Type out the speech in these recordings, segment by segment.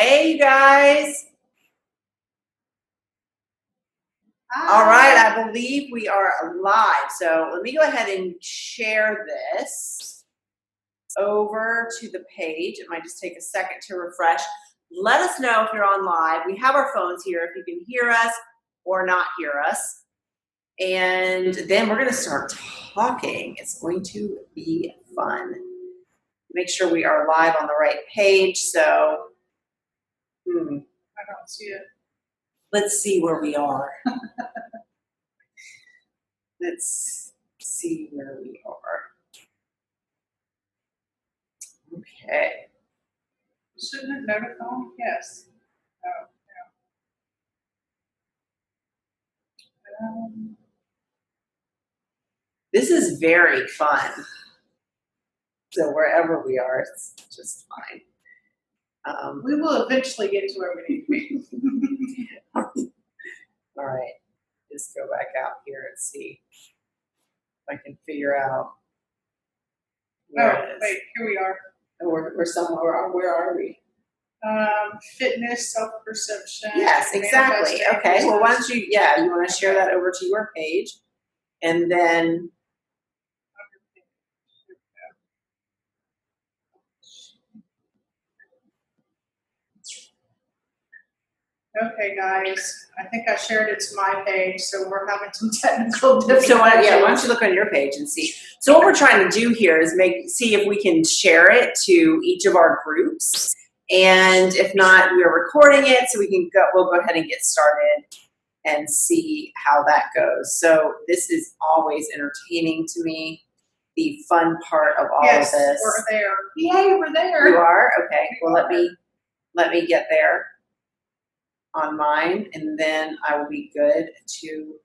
Hey, you guys. Hi. All right, I believe we are live. So let me go ahead and share this over to the page. It might just take a second to refresh. Let us know if you're on live. We have our phones here if you can hear us or not hear us. And then we're going to start talking. It's going to be fun. Make sure we are live on the right page. So, I don't see it. let's see where we are. Let's see where we are. Okay. Shouldn't it notify? Yes. Oh, yeah. This is very fun. So wherever we are, it's just fine. We will eventually get to where we need to be. All right. Just go back out here and see if I can figure out where it is. Wait, here we are. Oh, we're somewhere. Where are we? Fitness, self-perception. Yes, exactly. Okay. Well, why don't you, you want to share that over to your page, and then Okay, guys. I think I shared it to my page, so we're having some technical difficulties. So why don't you look on your page and see? So what we're trying to do here is see if we can share it to each of our groups, and if not, we're recording it so we'll go ahead and get started and see how that goes. So this is always entertaining to me. The fun part of all of this. Yes, we're there. Yay, we're there. You are? Okay. Well, let me get there on mine, and then I will be good to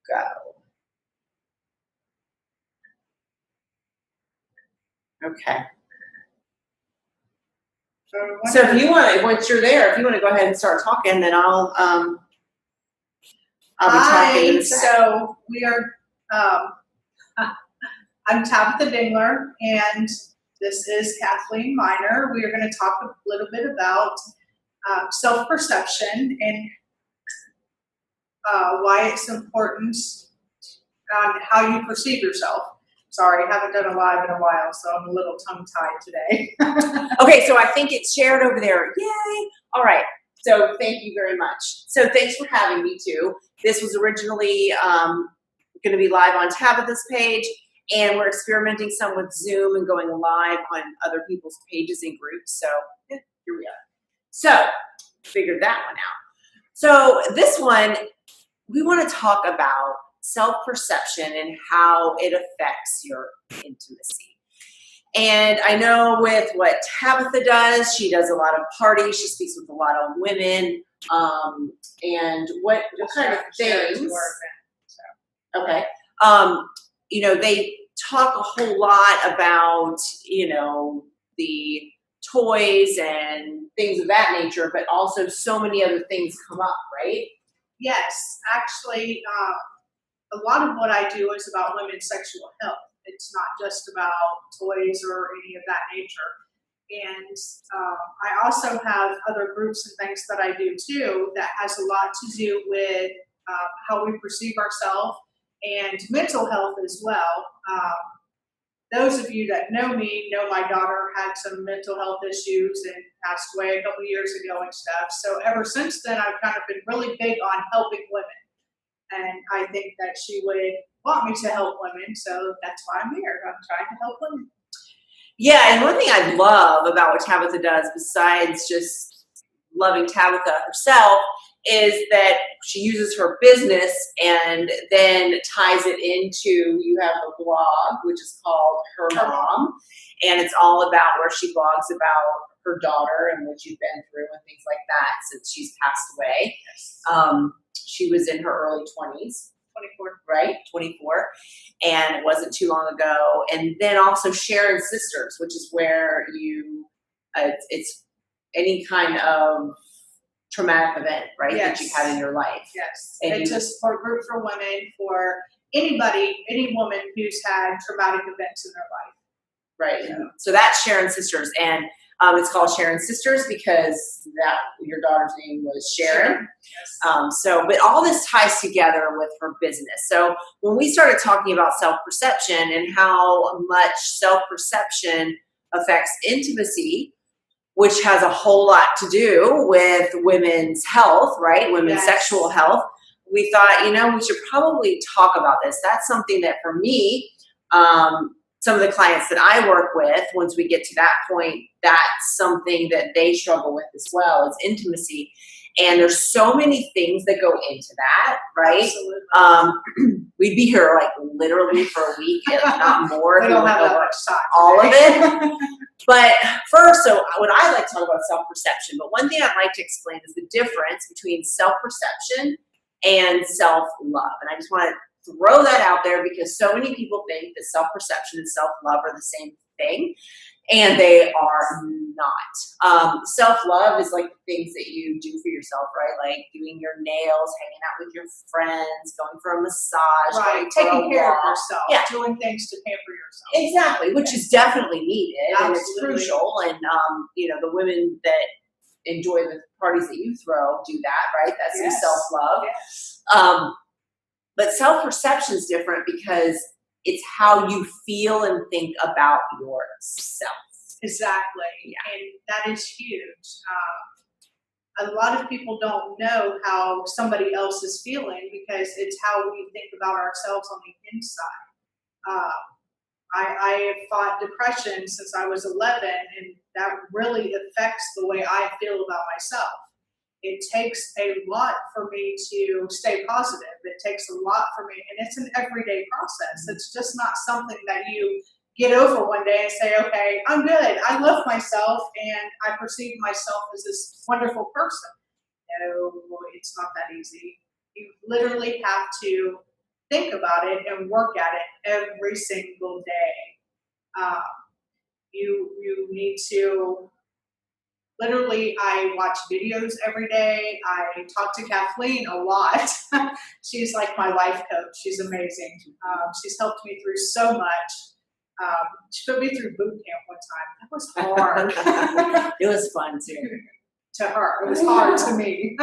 go. Okay. So if you want, once you're there, if you want to go ahead and start talking, then I'll be talking in a second. So we are, I'm Tabitha Dingler, and this is Kathleen Miner. We are going to talk a little bit about self-perception and why it's important on how you perceive yourself. Sorry, I haven't done a live in a while, so I'm a little tongue-tied today. Okay, so I think it's shared over there. Yay! All right. So thank you very much. So thanks for having me too. This was originally going to be live on Tabitha's page, and we're experimenting some with Zoom and going live on other people's pages and groups. So here we are. So figured that one out. So this one, we want to talk about self-perception and how it affects your intimacy. And I know with what Tabitha does, she does a lot of parties. She speaks with a lot of women. And what kind of things? Okay. They talk a whole lot about, the toys and things of that nature, but also so many other things come up, right? Yes, actually, a lot of what I do is about women's sexual health. It's not just about toys or any of that nature. And I also have other groups and things that I do too that has a lot to do with how we perceive ourselves and mental health as well. Those of you that know me know my daughter had some mental health issues and passed away a couple years ago and stuff. So ever since then, I've kind of been really big on helping women. And I think that she would want me to help women, so that's why I'm here. I'm trying to help women. Yeah, and one thing I love about what Tabitha does, besides just loving Tabitha herself, is that she uses her business and then ties it into, you have a blog, which is called Her Mom, and it's all about where she blogs about her daughter and what she's been through and things like that since she's passed away. Yes. She was in her early 20s. 24. Right? 24. And it wasn't too long ago. And then also Sharon Sisters, which is where it's any kind of traumatic event, right? Yes. That you've had in your life. Yes. And it's a support group for women, for any woman who's had traumatic events in their life. Right. So that's Sharon Sisters. And It's called Sharon Sisters because your daughter's name was Sharon. Yes. But all this ties together with her business. So when we started talking about self-perception and how much self-perception affects intimacy, which has a whole lot to do with women's health, right? Women's sexual health. We thought, we should probably talk about this. That's something that for me, some of the clients that I work with, once we get to that point, that's something that they struggle with as well, is intimacy. And there's so many things that go into that, right? Absolutely. We'd be here like literally for a week, if not more. We don't have that much time. All of it. But first, so what I like to talk about self-perception, but one thing I'd like to explain is the difference between self-perception and self-love. And I just want to throw that out there because so many people think that self-perception and self-love are the same thing, and they are not. Self-love is like the things that you do for yourself, right? Like doing your nails, hanging out with your friends, going for a massage, right, taking care of yourself, doing things to pamper yourself. Exactly, which is definitely needed. Absolutely. And it's crucial. And the women that enjoy the parties that you throw do that, right? That's some self-love. Yes. But self-perception is different because it's how you feel and think about yourself. Exactly. Yeah. And that is huge. A lot of people don't know how somebody else is feeling because it's how we think about ourselves on the inside. I have fought depression since I was 11, and that really affects the way I feel about myself. It takes a lot for me to stay positive. It takes a lot for me, and it's an everyday process. It's just not something that you get over one day and say, okay, I'm good. I love myself, and I perceive myself as this wonderful person. No, it's not that easy. You literally have to think about it and work at it every single day. You need to. Literally, I watch videos every day. I talk to Kathleen a lot. She's like my life coach. She's amazing. She's helped me through so much. She put me through boot camp one time. That was hard. It was fun too. To her. It was hard to me.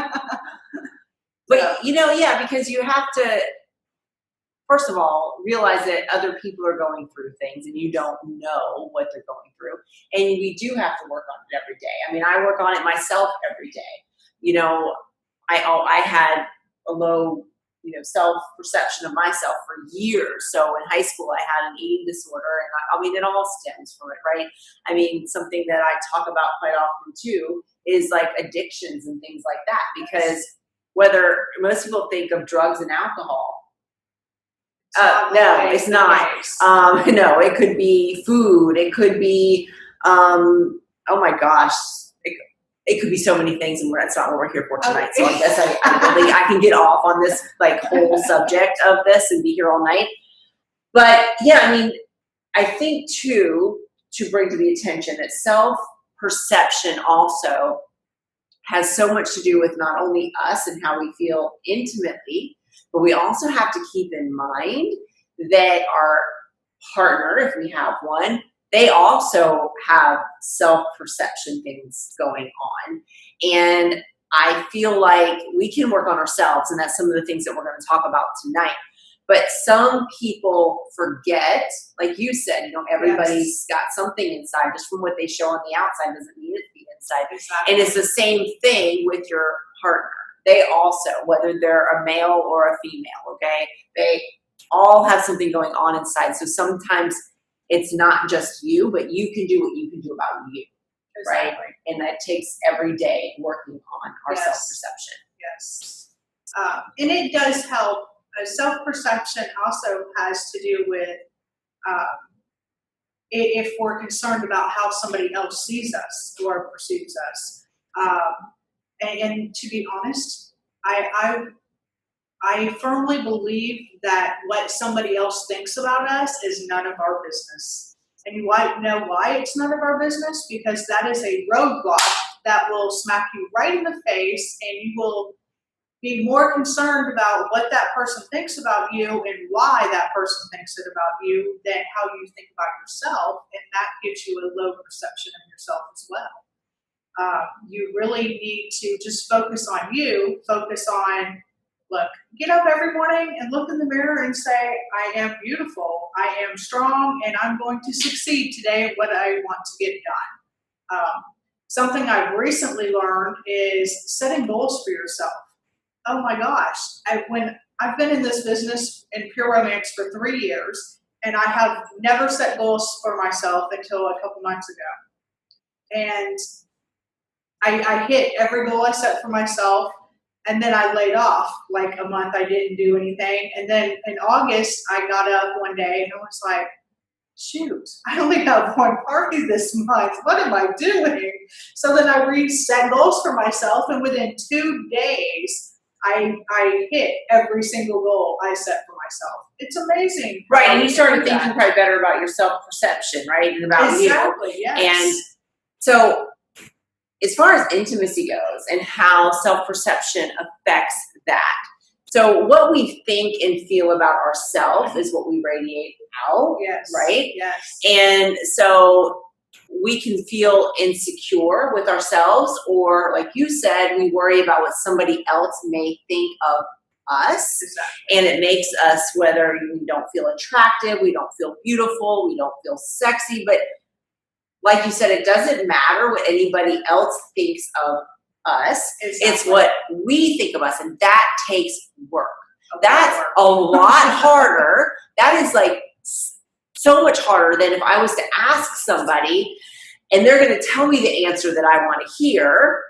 But, because you have to, first of all, realize that other people are going through things and you don't know what they're going through. And we do have to work on it every day. I mean, I work on it myself every day. I had a low, self-perception of myself for years. So in high school, I had an eating disorder, and it all stems from it, right? I mean, something that I talk about quite often too is like addictions and things like that, because whether most people think of drugs and alcohol, no, it's not. No, it could be food. It could be, oh my gosh, it could be so many things, and that's not what we're here for tonight. So I guess I can get off on this whole subject of this and be here all night. But yeah, I think too, to bring to the attention that self-perception also has so much to do with not only us and how we feel intimately, but we also have to keep in mind that our partner, if we have one, they also have self-perception things going on. And I feel like we can work on ourselves, and that's some of the things that we're going to talk about tonight. But some people forget, like you said, everybody's got something inside. Just from what they show on the outside doesn't mean it's the inside. Exactly. And it's the same thing with your partner. They also, whether they're a male or a female, okay, they all have something going on inside. So sometimes it's not just you, but you can do what you can do about you, right? And that takes every day working on our self-perception. Yes. And it does help. Self-perception also has to do with if we're concerned about how somebody else sees us or perceives us. And to be honest, I firmly believe that what somebody else thinks about us is none of our business. And you might know why it's none of our business, because that is a roadblock that will smack you right in the face, and you will be more concerned about what that person thinks about you and why that person thinks it about you than how you think about yourself, and that gives you a low perception of yourself as well. You really need to just focus on you, focus on, look, get up every morning and look in the mirror and say, I am beautiful, I am strong, and I'm going to succeed today at what I want to get done. Something I've recently learned is setting goals for yourself. Oh my gosh, when I've been in this business in pure romance for 3 years, and I have never set goals for myself until a couple months ago. And I hit every goal I set for myself, and then I laid off like a month. I didn't do anything. And then in August, I got up one day and I was like, shoot, I only have one party this month. What am I doing? So then I reset goals for myself, and within 2 days, I hit every single goal I set for myself. It's amazing. Right, and you started thinking probably better about your self-perception, right, and about you. Exactly, yes. And so as far as intimacy goes and how self-perception affects that, so what we think and feel about ourselves is what we radiate out, yes, right? Yes. And so we can feel insecure with ourselves, or like you said, we worry about what somebody else may think of us. Exactly. And it makes us, whether we don't feel attractive, we don't feel beautiful, we don't feel sexy, but like you said, it doesn't matter what anybody else thinks of us. Exactly. It's what we think of us, and that takes work. That's a lot harder. That is like so much harder than if I was to ask somebody and they're going to tell me the answer that I want to hear.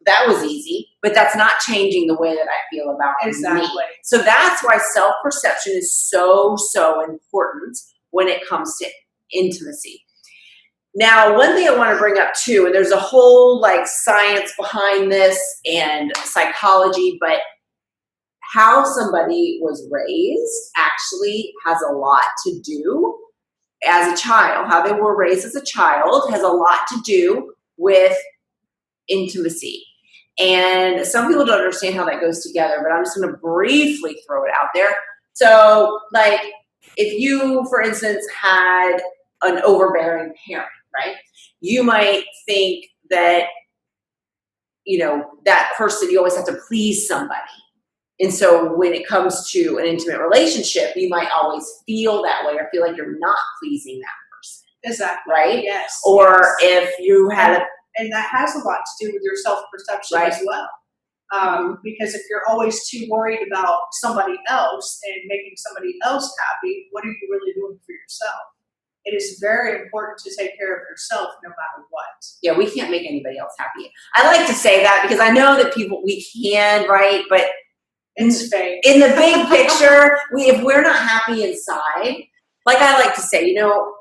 That was easy, but that's not changing the way that I feel about me. So that's why self-perception is so, so important when it comes to intimacy. Now, one thing I want to bring up too, and there's a whole like science behind this and psychology, but how somebody was raised actually has a lot to do as a child. How they were raised as a child has a lot to do with intimacy. And some people don't understand how that goes together, but I'm just going to briefly throw it out there. So, like, if you, for instance, had an overbearing parent, right? You might think that, you know, that person, you always have to please somebody. And so when it comes to an intimate relationship, you might always feel that way or feel like you're not pleasing that person. Exactly. Right? Yes. Or if you had and that has a lot to do with your self-perception as well. Because if you're always too worried about somebody else and making somebody else happy, what are you really doing for yourself? It is very important to take care of yourself no matter what. Yeah, we can't make anybody else happy. I like to say that because I know that we can, right? But it's fake. In the big picture, if we're not happy inside, like I like to say, you know,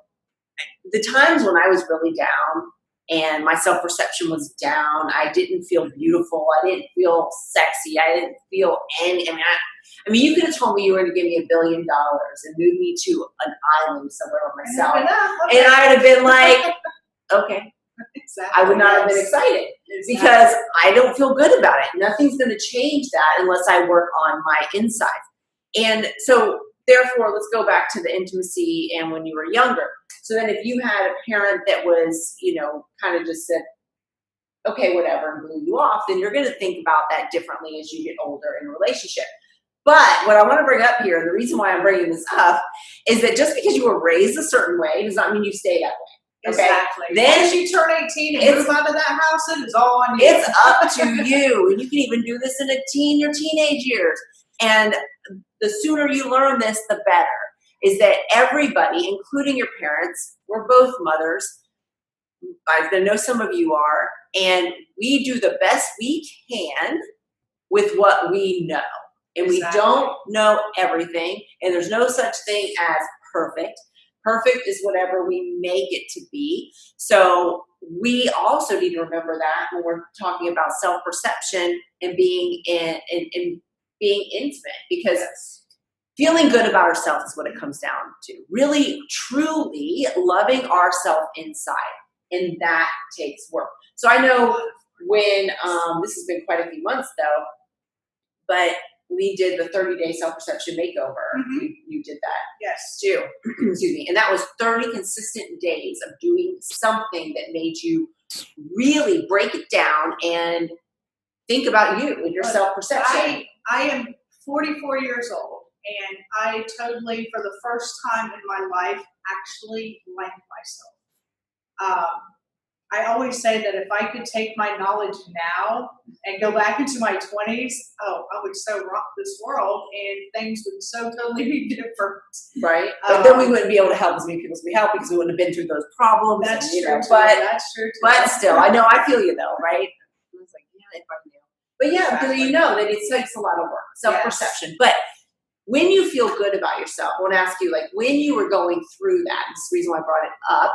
the times when I was really down and my self-perception was down, I didn't feel beautiful, I didn't feel sexy, I didn't feel any, I mean, you could have told me you were going to give me $1 billion and move me to an island somewhere with myself, and I'd have been like, okay. Exactly. I would not have been excited because I don't feel good about it. Nothing's going to change that unless I work on my insides. And so therefore, let's go back to the intimacy and when you were younger. So then if you had a parent that was, you know, kind of just said, okay, whatever, and blew you off, then you're going to think about that differently as you get older in a relationship. But what I want to bring up here, and the reason why I'm bringing this up, is that just because you were raised a certain way does not mean you stay that way. Okay. Exactly. Then once you turn 18 and move out of that house, it is all on you. It's up to you. And you can even do this in your teenage years. And the sooner you learn this, the better. Is that everybody, including your parents, we're both mothers. I know some of you are. And we do the best we can with what we know. And we don't know everything. And there's no such thing as perfect. Perfect is whatever we make it to be. So we also need to remember that when we're talking about self-perception and being being intimate, because feeling good about ourselves is what it comes down to. Really, truly loving ourselves inside. And that takes work. So I know when, this has been quite a few months though, but we did the 30-day self-perception makeover. Mhm. You did that Yes. too. Excuse me. And that was 30 consistent days of doing something that made you really break it down and think about you and your Look, self-perception. I am 44 years old, and I totally, for the first time in my life, actually like myself. I always say that if I could take my knowledge now and go back into my 20s, oh, I would so rock this world, and things would so totally be different. Right? But then we wouldn't be able to help as many people as we help because we wouldn't have been through those problems. That's and, you true know, too. but That's true too. But still, I know, I feel you though, right? I was like, yeah, if I knew. But yeah, Exactly. do you know that it takes a lot of work, self-perception. But when you feel good about yourself, I want to ask you, like, when you were going through that, this is the reason why I brought it up,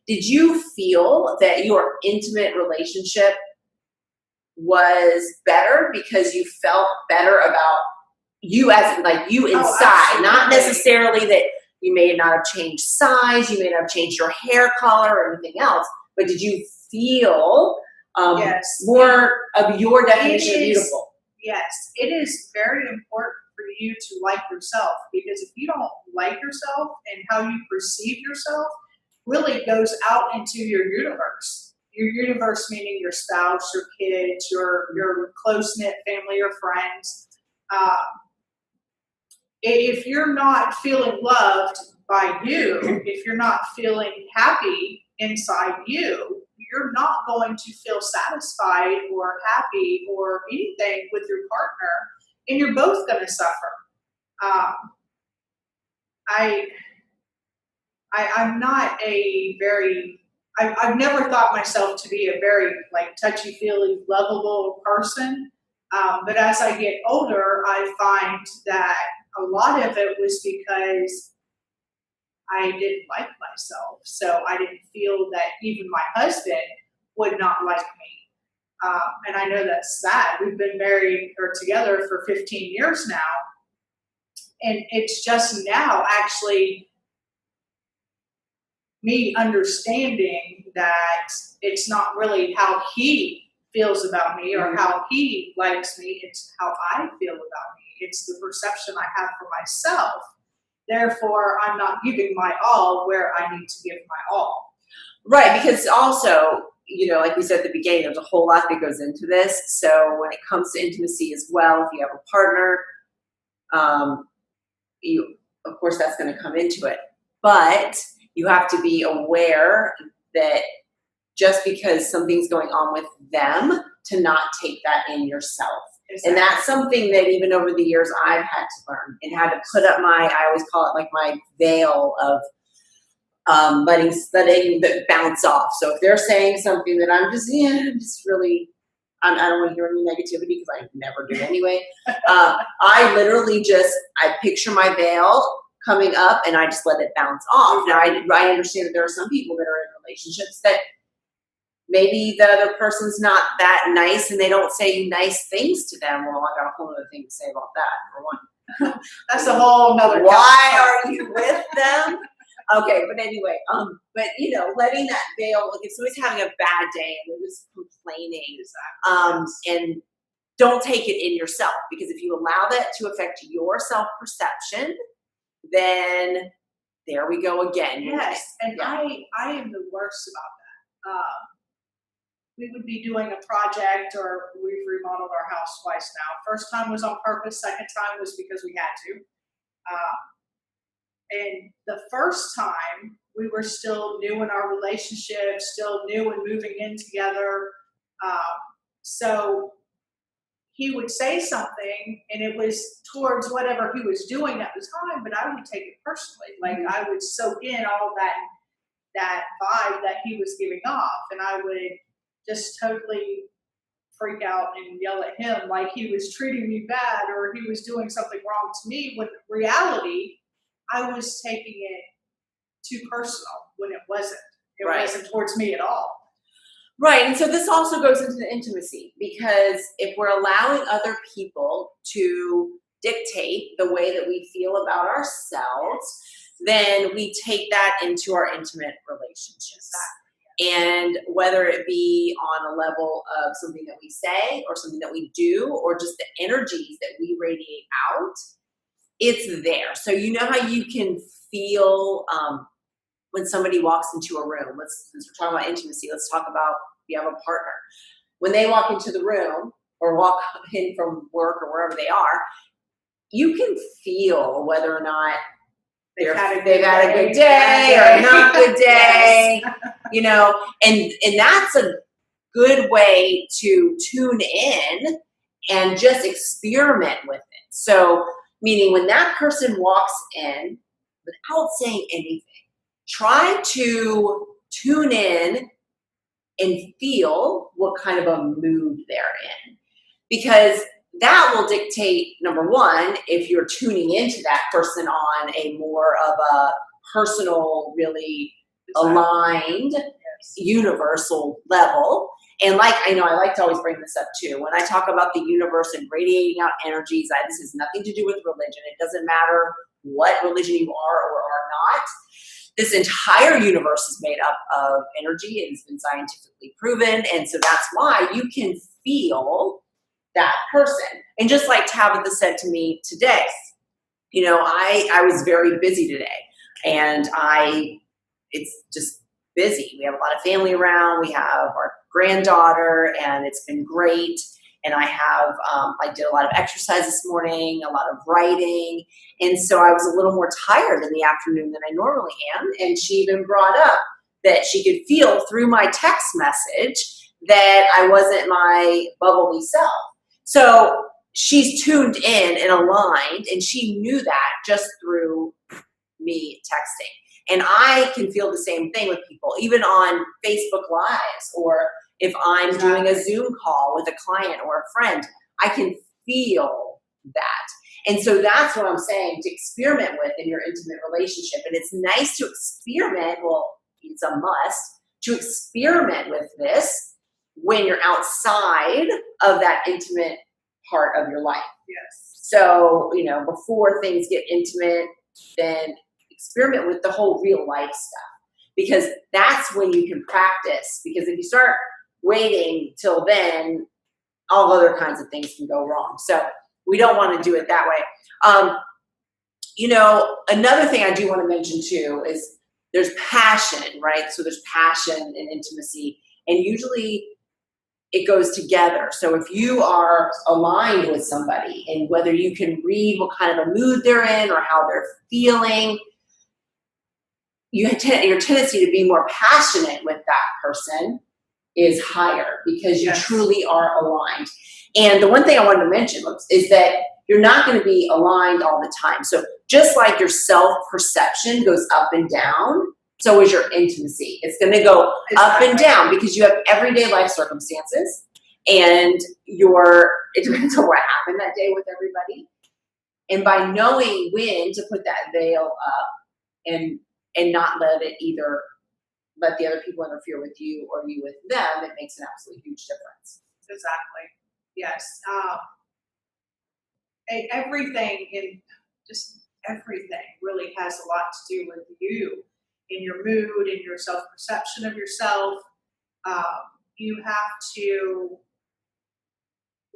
did you feel that your intimate relationship was better because you felt better about you as, like, you inside, not absolutely. necessarily that you may not have changed size, you may not have changed your hair color or anything else, but did you feel Yes. more of your definition of It is- beautiful? Yes, it is very important for you to like yourself, because if you don't like yourself and how you perceive yourself really goes out into your universe. Your universe meaning your spouse, your kids, your close-knit family or friends. If you're not feeling loved by you, if you're not feeling happy inside you, you're not going to feel satisfied or happy or anything with your partner, and you're both going to suffer. Um, I'm not a very, I've never thought myself to be a very like touchy-feely, lovable person. But as I get older, I find that a lot of it was because I didn't like myself. So I didn't feel that even my husband would not like me. And I know that's sad. We've been married or together for 15 years now. And it's just now actually me understanding that it's not really how he feels about me or how he likes me, it's how I feel about me. It's the perception I have for myself. Therefore, I'm not giving my all where I need to give my all. Right, because also, you know, like we said at the beginning, there's a whole lot that goes into this. So when it comes to intimacy as well, if you have a partner, you, of course, that's going to come into it. But you have to be aware that just because something's going on with them, to not take that in yourself. Exactly. And that's something that even over the years I've had to learn and had to put up my, I always call it like my veil of letting that bounce off. So if they're saying something that I'm just, I don't want to hear any negativity because I never do anyway. I literally I picture my veil coming up and I just let it bounce off. Now I understand that there are some people that are in relationships that maybe the other person's not that nice and they don't say nice things to them. Well, I got a whole other thing to say about that, for one. That's a whole nother. Why are you with them? Okay, but anyway, but you know, letting that veil, like if somebody's having a bad day and they're just complaining, and don't take it in yourself, because if you allow that to affect your self-perception, then there we go again. Yes, and I am the worst about that. We would be doing a project, or we've remodeled our house twice now. First time was on purpose. Second time was because we had to. And the first time, we were still new in our relationship, still new and moving in together. So he would say something, and it was towards whatever he was doing at the time, but I would take it personally. Like I would soak in all that vibe that he was giving off, and I would just totally freak out and yell at him like he was treating me bad or he was doing something wrong to me, when in reality, I was taking it too personal when it wasn't. It wasn't towards me at all. Right, and so this also goes into the intimacy, because if we're allowing other people to dictate the way that we feel about ourselves, then we take that into our intimate relationships. And whether it be on a level of something that we say or something that we do, or just the energies that we radiate out, it's there. So you know how you can feel when somebody walks into a room. Since we're talking about intimacy, let's talk about if you have a partner. When they walk into the room or walk in from work or wherever they are, you can feel whether or not they've had a good day or a not good day, Yes. you know, and that's a good way to tune in and just experiment with it. So, meaning when that person walks in, without saying anything, try to tune in and feel what kind of a mood they're in. Because that will dictate, number one, if you're tuning into that person on a more of a personal, really aligned, universal level. And like, I know I like to always bring this up too. When I talk about the universe and radiating out energies, this has nothing to do with religion. It doesn't matter what religion you are or are not. This entire universe is made up of energy. It has been scientifically proven. And so that's why you can feel that person. And just like Tabitha said to me today, you know, I was very busy today, and it's just busy. We have a lot of family around. We have our granddaughter, and it's been great. And I did a lot of exercise this morning, a lot of writing. And so I was a little more tired in the afternoon than I normally am. And she even brought up that she could feel through my text message that I wasn't my bubbly self. So she's tuned in and aligned, and she knew that just through me texting. And I can feel the same thing with people, even on Facebook Lives, or if I'm doing a Zoom call with a client or a friend, I can feel that. And so that's what I'm saying, to experiment with in your intimate relationship. And it's nice to experiment. Well, it's a must to experiment with this when you're outside of that intimate part of your life. Yes. So, you know, before things get intimate, then experiment with the whole real life stuff, because that's when you can practice. Because if you start waiting till then, all other kinds of things can go wrong. So we don't want to do it that way. You know, another thing I do want to mention too is there's passion, right? So there's passion and intimacy, and usually it goes together. So if you are aligned with somebody, and whether you can read what kind of a mood they're in or how they're feeling, your tendency to be more passionate with that person is higher, because you truly are aligned. And the one thing I wanted to mention is that you're not going to be aligned all the time. So just like your self-perception goes up and down, so is your intimacy. It's going to go up and down, because you have everyday life circumstances, and it depends on what happened that day with everybody. And by knowing when to put that veil up and not let the other people interfere with you or you with them, it makes an absolutely huge difference. Exactly. Yes. Everything really has a lot to do with you, in your mood, in your self-perception of yourself. You have to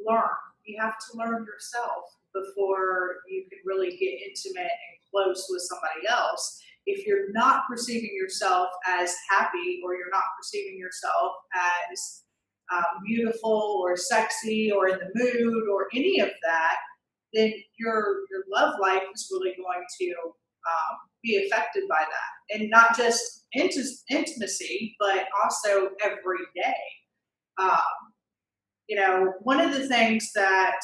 learn. You have to learn yourself before you can really get intimate and close with somebody else. If you're not perceiving yourself as happy, or you're not perceiving yourself as beautiful or sexy or in the mood or any of that, then your love life is really going to be affected by that. And not just intimacy, but also every day. You know, one of the things that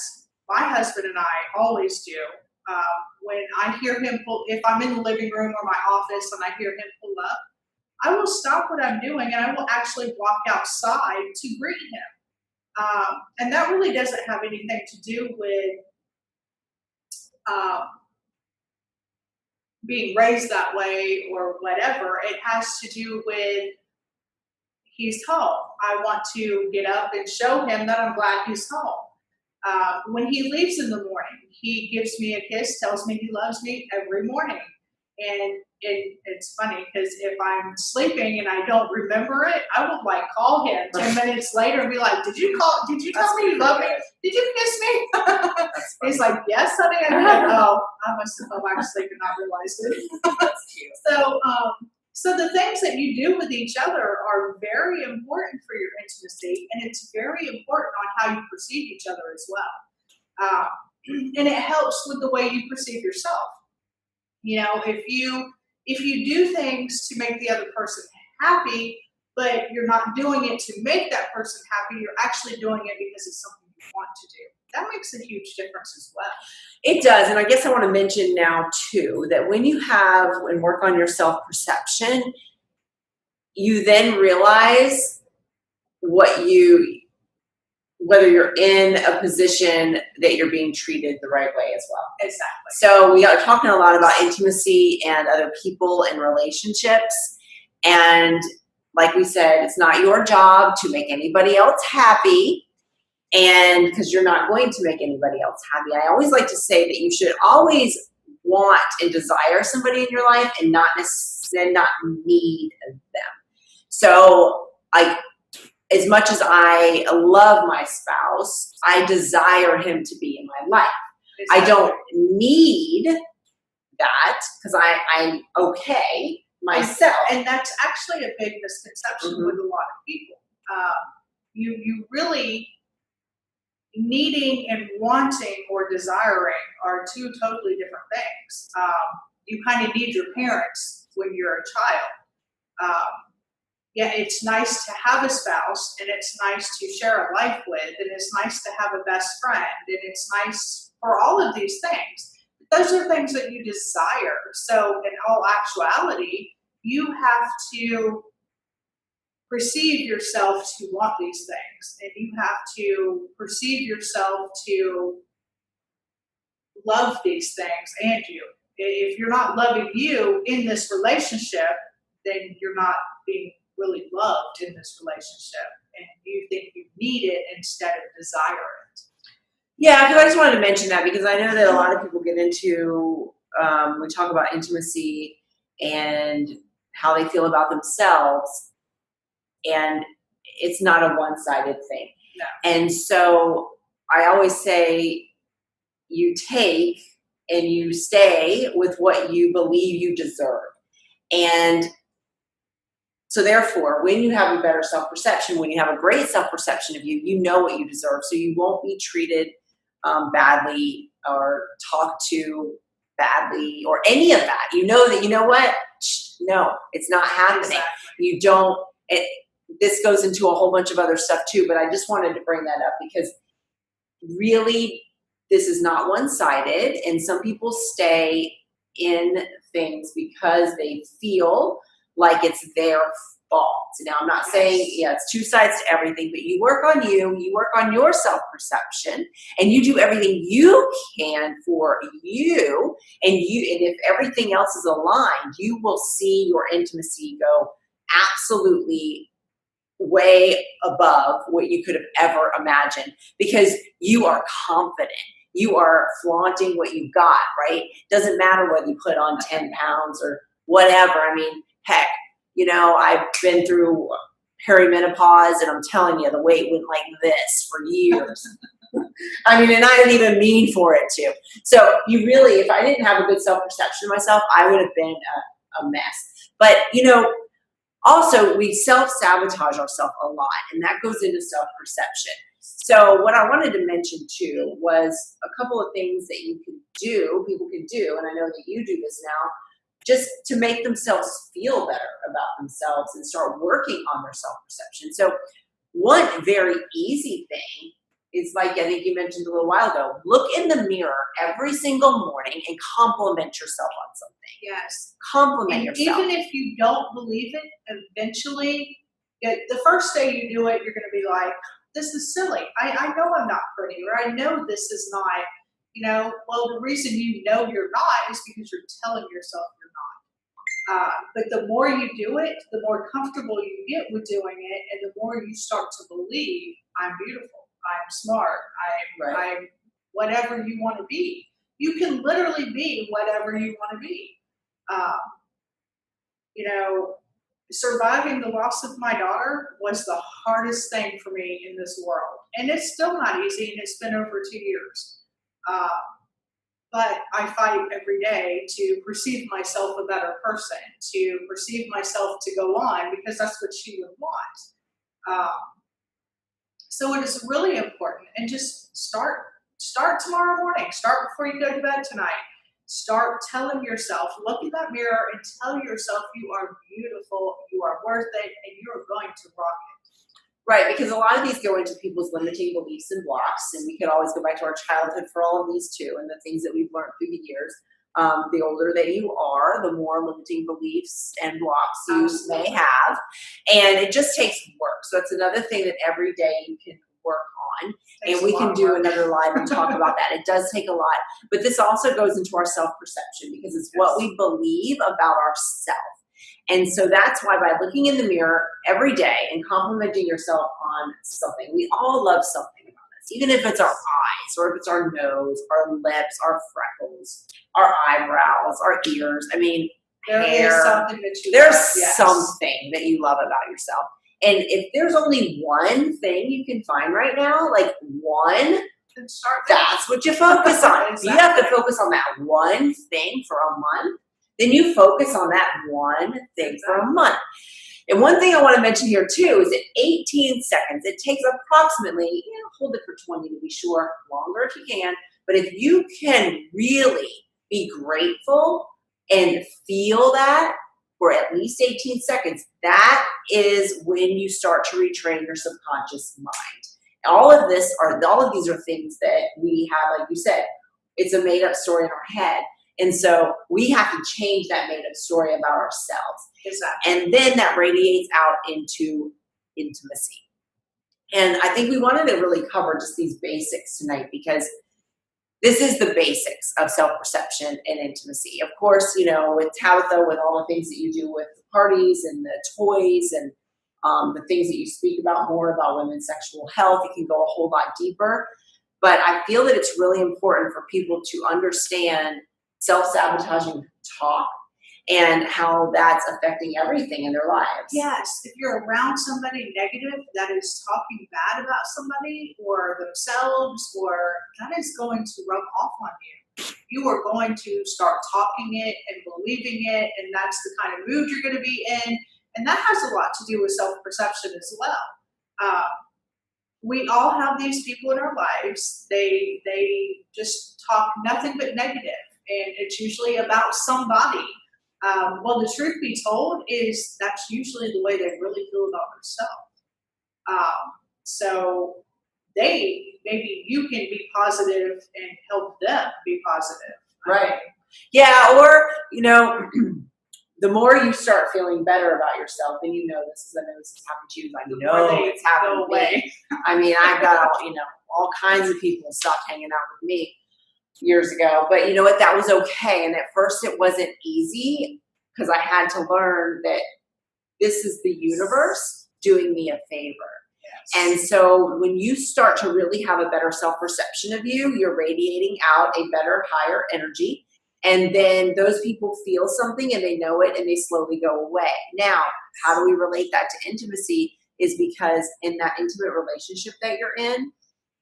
my husband and I always do, when I hear him if I'm in the living room or my office and I hear him pull up, I will stop what I'm doing and I will actually walk outside to greet him. And that really doesn't have anything to do with being raised that way or whatever. It has to do with he's home. I want to get up and show him that I'm glad he's home. When he leaves in the morning, he gives me a kiss, tells me he loves me every morning. And it's funny because if I'm sleeping and I don't remember it, I will like call him 10 minutes later and be like, Did you tell me you love me? Did you kiss me? He's like, yes, honey. I'm like, oh, I must have fell back asleep and not realized it. That's cute. So the things that you do with each other are very important for your intimacy, and it's very important on how you perceive each other as well. And it helps with the way you perceive yourself. You know, if you do things to make the other person happy, but you're not doing it to make that person happy, you're actually doing it because it's something you want to do. That makes a huge difference as well. It does. And I guess I want to mention now too, that when you have and work on your self-perception, you then realize whether you're in a position that you're being treated the right way as well. Exactly. So we are talking a lot about intimacy and other people and relationships. And like we said, it's not your job to make anybody else happy. And because you're not going to make anybody else happy. I always like to say that you should always want and desire somebody in your life and not necessarily not need them. So as much as I love my spouse, I desire him to be in my life. Exactly. I don't need that because I'm okay myself. And that's actually a big misconception with a lot of people. You really needing and wanting or desiring are two totally different things. You kind of need your parents when you're a child. Yeah, it's nice to have a spouse, and it's nice to share a life with, and it's nice to have a best friend, and it's nice for all of these things. Those are things that you desire. So in all actuality, you have to perceive yourself to want these things, and you have to perceive yourself to love these things and you. If you're not loving you in this relationship, then you're not being really loved in this relationship, and you think you need it instead of desire it. Yeah, because I just wanted to mention that because I know that a lot of people get into, we talk about intimacy and how they feel about themselves, and it's not a one-sided thing. No. And so I always say you take and you stay with what you believe you deserve. And so therefore, when you have a better self-perception, when you have a great self-perception of you, you know what you deserve. So you won't be treated badly or talked to badly or any of that. You know that, you know what? No, it's not happening. Exactly. You don't, this goes into a whole bunch of other stuff too, but I just wanted to bring that up because really this is not one-sided, and some people stay in things because they feel like it's their fault. Now, I'm not saying, it's two sides to everything, but you work on you work on your self-perception, and you do everything you can for you, and if everything else is aligned, you will see your intimacy go absolutely way above what you could have ever imagined because you are confident. You are flaunting what you've got, right? Doesn't matter whether you put on 10 pounds or whatever. I mean, heck, I've been through perimenopause, and I'm telling you, the weight went like this for years. I mean, and I didn't even mean for it to. So you really, if I didn't have a good self-perception of myself, I would have been a mess. But, also, we self-sabotage ourselves a lot, and that goes into self-perception. So what I wanted to mention, too, was a couple of things that people can do, and I know that you do this now, just to make themselves feel better about themselves and start working on their self-perception. So one very easy thing is, like I think you mentioned a little while ago, look in the mirror every single morning and compliment yourself on something. Yes. Compliment yourself. Even if you don't believe it, eventually, the first day you do it, you're going to be like, this is silly. I know I'm not pretty, or I know this is not, well, the reason you know you're not is because you're telling yourself you're not. But the more you do it, the more comfortable you get with doing it, and the more you start to believe, I'm beautiful, I'm smart, I'm whatever you want to be. You can literally be whatever you want to be. You know, surviving the loss of my daughter was the hardest thing for me in this world. And it's still not easy, and it's been over 2 years. Uh, but I fight every day to perceive myself a better person, to perceive myself to go on, because that's what she would want. Um, so it is really important, and just start tomorrow morning. Start before you go to bed tonight. Start telling yourself, look in that mirror and tell yourself you are beautiful, you are worth it, and you are going to rock it. Right, because a lot of these go into people's limiting beliefs and blocks, and we could always go back to our childhood for all of these too, and the things that we've learned through the years. The older that you are, the more limiting beliefs and blocks you may have, and it just takes work. So that's another thing that every day you can work on, and we can do another live and talk about that. It does take a lot, but this also goes into our self-perception, because it's what we believe about ourselves. And so that's why, by looking in the mirror every day and complimenting yourself on something, we all love something about us, even if it's our eyes, or if it's our nose, our lips, our freckles, our eyebrows, our ears. I mean, hair. Something that you there's love, yes. something that you love about yourself. And if there's only one thing you can find right now, like one, that's what you focus on. Exactly. You have to focus on that one thing for a month. Then you focus on that one thing for a month. And one thing I want to mention here too is that 18 seconds, it takes approximately, hold it for 20 to be sure, longer if you can. But if you can really be grateful and feel that for at least 18 seconds, that is when you start to retrain your subconscious mind. All of these are things that we have, like you said, it's a made up story in our head. And so we have to change that made up story about ourselves. Exactly. And then that radiates out into intimacy. And I think we wanted to really cover just these basics tonight, because this is the basics of self-perception and intimacy. Of course, with Tabitha, with all the things that you do with the parties and the toys and the things that you speak about more about women's sexual health, it can go a whole lot deeper. But I feel that it's really important for people to understand self-sabotaging talk and how that's affecting everything in their lives. Yes, if you're around somebody negative that is talking bad about somebody or themselves, or that is going to rub off on you. You are going to start talking it and believing it, and that's the kind of mood you're going to be in. And that has a lot to do with self-perception as well. We all have these people in our lives. They just talk nothing but negative, and it's usually about somebody. Well, the truth be told is that's usually the way they really feel about themselves. So maybe you can be positive and help them be positive. Right. Yeah. Or, the more you start feeling better about yourself, and this, because I know this has happened to you, I know it's happened to me. I mean, I've got all kinds of people stopped hanging out with me years ago. But you know what? That was okay. And at first it wasn't easy, because I had to learn that this is the universe doing me a favor. Yes. And so when you start to really have a better self-perception of you, you're radiating out a better, higher energy. And then those people feel something and they know it, and they slowly go away. Now, how do we relate that to intimacy? Is because in that intimate relationship that you're in,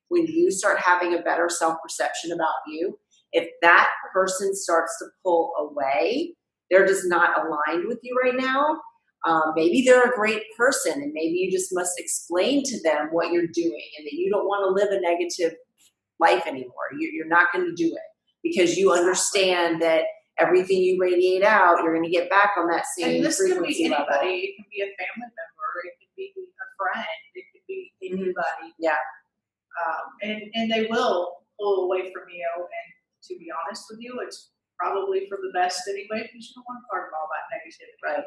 when you start having a better self-perception about you, if that person starts to pull away, they're just not aligned with you right now. Maybe they're a great person, and maybe you just must explain to them what you're doing, and that you don't want to live a negative life anymore. You're not going to do it, because you understand that everything you radiate out, you're going to get back on that same frequency level. And this can be anybody. It can be a family member. It can be a friend. It can be anybody. Yeah. And they will pull away from you. And to be honest with you, it's probably for the best anyway, because you don't want to part of all that negativity. Right.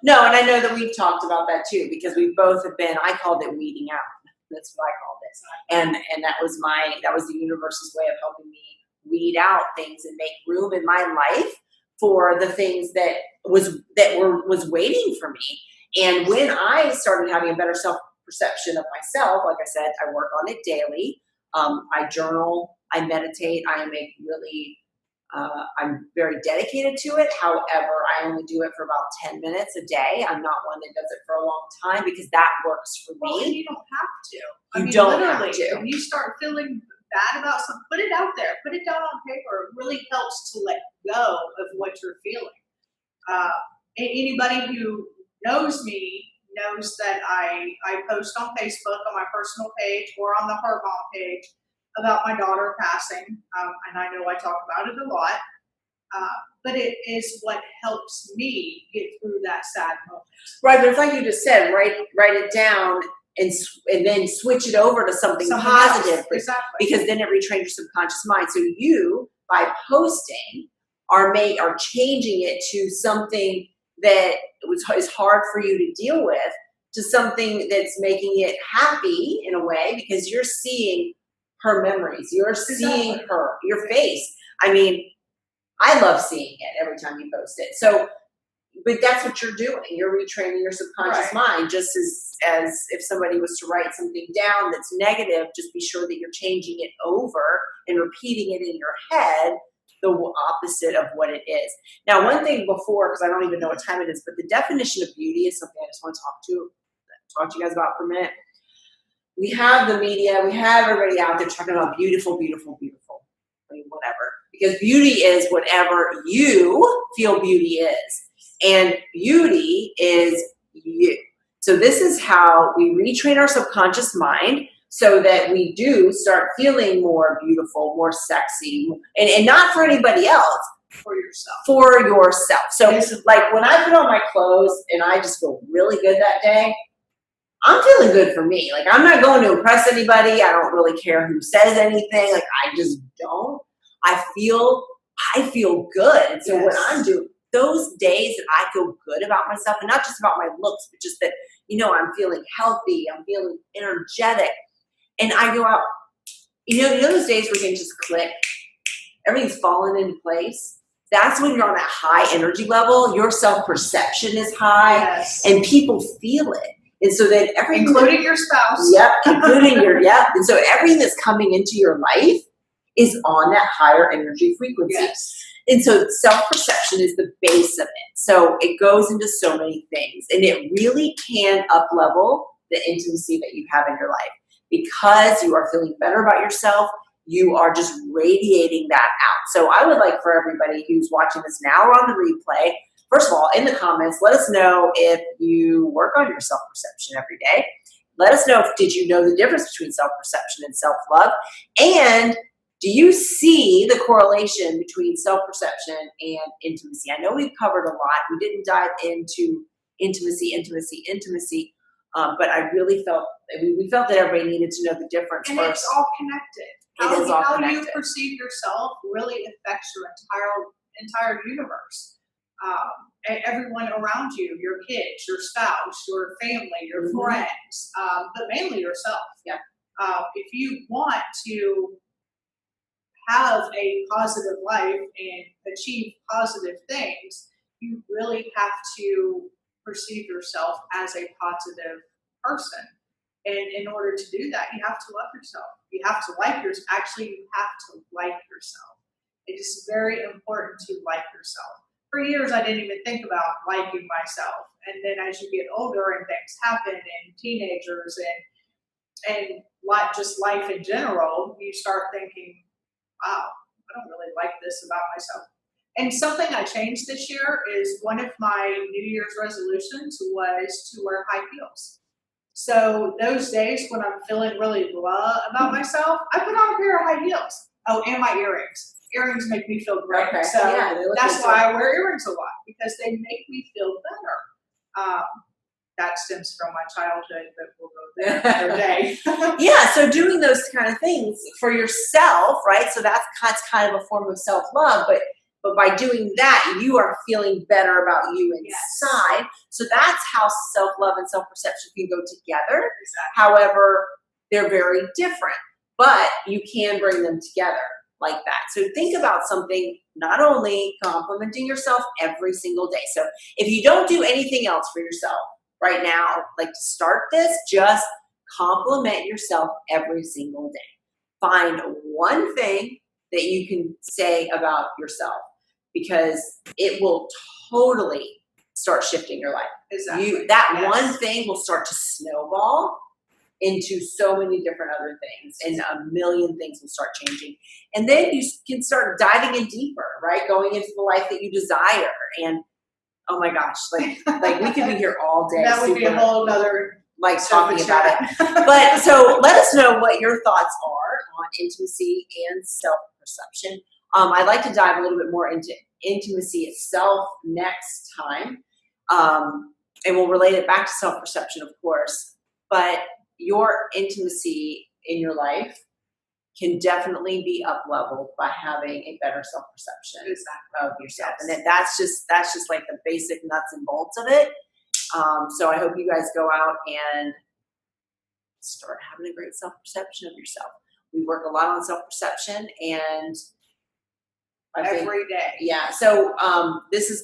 No, and I know that we've talked about that too, because we both have been, I called it weeding out. That's what I called it. And that was the universe's way of helping me weed out things and make room in my life for the things that was waiting for me. And when I started having a better self-perception of myself, like I said, I work on it daily. I journal, I meditate, I am a really I'm very dedicated to it. However, I only do it for about 10 minutes a day. I'm not one that does it for a long time because that works for Well, and me. you don't have to. You I mean, don't literally, have to. when you start feeling bad about something, put it out there. Put it down on paper. It really helps to let go of what you're feeling. Anybody who knows me knows that I post on Facebook on my personal page or on the Heart Mom page about my daughter passing, and I know I talk about it a lot, but it is what helps me get through that sad moment. Right, but it's like you just said, write it down and then switch it over to something positive. Exactly. Because then it retrains your subconscious mind. So you, by posting, are changing it to something that is hard for you to deal with, to something that's making it happy in a way, because you're seeing her memories. You're seeing your face. I mean, I love seeing it every time you post it. So, but that's what you're doing. You're retraining your subconscious mind, just as if somebody was to write something down that's negative, just be sure that you're changing it over and repeating it in your head, the opposite of what it is. Now, one thing before, because I don't even know what time it is, but the definition of beauty is something I just want to talk to you guys about for a minute. We have the media, we have everybody out there talking about beautiful, beautiful, beautiful. I mean, whatever. Because beauty is whatever you feel beauty is. And beauty is you. So this is how we retrain our subconscious mind so that we do start feeling more beautiful, more sexy, and not for anybody else. For yourself. For yourself. So like when I put on my clothes and I just feel really good that day, I'm feeling good for me. Like, I'm not going to impress anybody. I don't really care who says anything. Like, I just don't. I feel good. And so when I'm doing those days that I feel good about myself, and not just about my looks, but just that, I'm feeling healthy, I'm feeling energetic, and I go out, those days where you can just click, everything's falling into place. That's when you're on that high energy level. Your self-perception is high, and people feel it. And so then including your spouse. Yep, including And so everything that's coming into your life is on that higher energy frequency. Yes. And so self-perception is the base of it. So it goes into so many things, and it really can up-level the intimacy that you have in your life. Because you are feeling better about yourself, you are just radiating that out. So I would like for everybody who's watching this now or on the replay, first of all, in the comments, let us know if you work on your self-perception every day. Let us know did you know the difference between self-perception and self-love? And do you see the correlation between self-perception and intimacy? I know we've covered a lot. We didn't dive into intimacy, but I really felt, we felt that everybody needed to know the difference and first. It's all connected. How you perceive yourself really affects your entire universe. Everyone around you, your kids, your spouse, your family, your friends, but mainly yourself. Yeah. If you want to have a positive life and achieve positive things, you really have to perceive yourself as a positive person. And in order to do that, you have to love yourself. You have to like yourself. Actually, you have to like yourself. It is very important to like yourself. For years, I didn't even think about liking myself. And then as you get older and things happen and teenagers and just life in general, you start thinking, wow, I don't really like this about myself. And something I changed this year is one of my New Year's resolutions was to wear high heels. So those days when I'm feeling really blah about myself, I put on a pair of high heels. Oh, and my earrings. Earrings make me feel great. Okay. So that's why I wear earrings a lot, because they make me feel better. That stems from my childhood, but we'll go there another day. Yeah, so doing those kind of things for yourself, right? So that's kind of a form of self-love, but by doing that, you are feeling better about you inside. Yes. So that's how self-love and self-perception can go together. Exactly. However, they're very different, but you can bring them together like that. So think about something, not only complimenting yourself every single day. So if you don't do anything else for yourself right now, like to start this, just compliment yourself every single day. Find one thing that you can say about yourself, because it will totally start shifting your life. Exactly. That one thing will start to snowball into so many different other things, and a million things will start changing. And then you can start diving in deeper, right? Going into the life that you desire. And oh my gosh, like we could be here all day. That would be a whole nother like talking about it. But so let us know what your thoughts are on intimacy and self-perception. I'd like to dive a little bit more into intimacy itself next time. And we'll relate it back to self-perception, of course. But your intimacy in your life can definitely be up-leveled by having a better self-perception of yourself. Yes. And that's just like the basic nuts and bolts of it. So I hope you guys go out and start having a great self-perception of yourself. We work a lot on self-perception, and every day. Yeah. So this is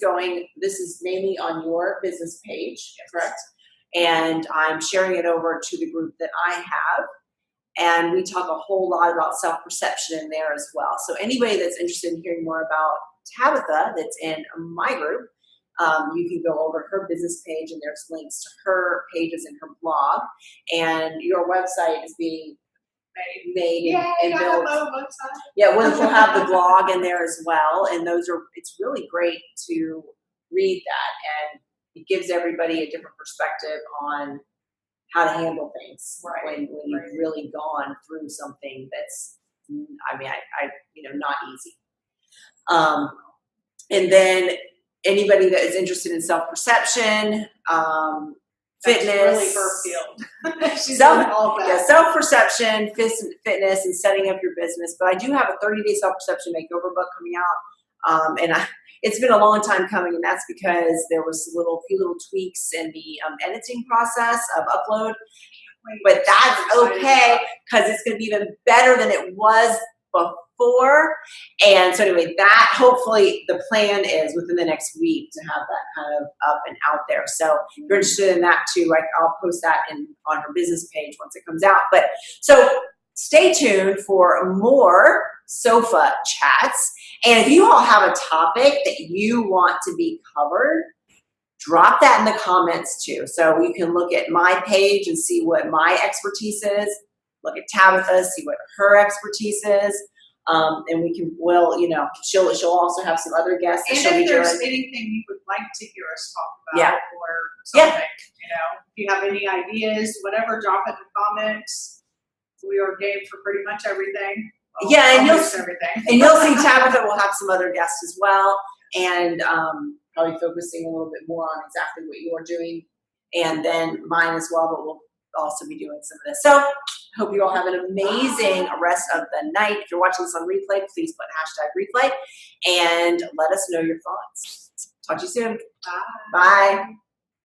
mainly on your business page, correct? And I'm sharing it over to the group that I have. And we talk a whole lot about self-perception in there as well. So anybody that's interested in hearing more about Tabitha that's in my group, you can go over to her business page, and there's links to her pages and her blog. And your website is being made and built. Yeah, we'll have the blog in there as well. And it's really great to read that. And it gives everybody a different perspective on how to handle things when you've really gone through something that's, not easy. And then anybody that is interested in self-perception, fitness, that's really her field. She's doing all that. Yeah, self-perception, fitness, and setting up your business. But I do have a 30-day self-perception makeover book coming out, and it's been a long time coming, and that's because there was a few little tweaks in the editing process of upload. But that's okay, because it's going to be even better than it was before. And so anyway, that hopefully the plan is within the next week to have that kind of up and out there. So if you're interested in that too, I'll post that on her business page once it comes out. But so stay tuned for more sofa chats. And if you all have a topic that you want to be covered, drop that in the comments too. So you can look at my page and see what my expertise is. Look at Tabitha, see what her expertise is. And she'll also have some other guests that she'll be doing. And if there's anything you would like to hear us talk about or something, if you have any ideas, whatever, drop it in the comments. We are game for pretty much everything. And you'll see Tabitha will have some other guests as well, and probably focusing a little bit more on exactly what you're doing, and then mine as well, but we'll also be doing some of this. So hope you all have an amazing rest of the night. If you're watching this on replay, please put #replay and let us know your thoughts. Talk to you soon. Bye. Bye.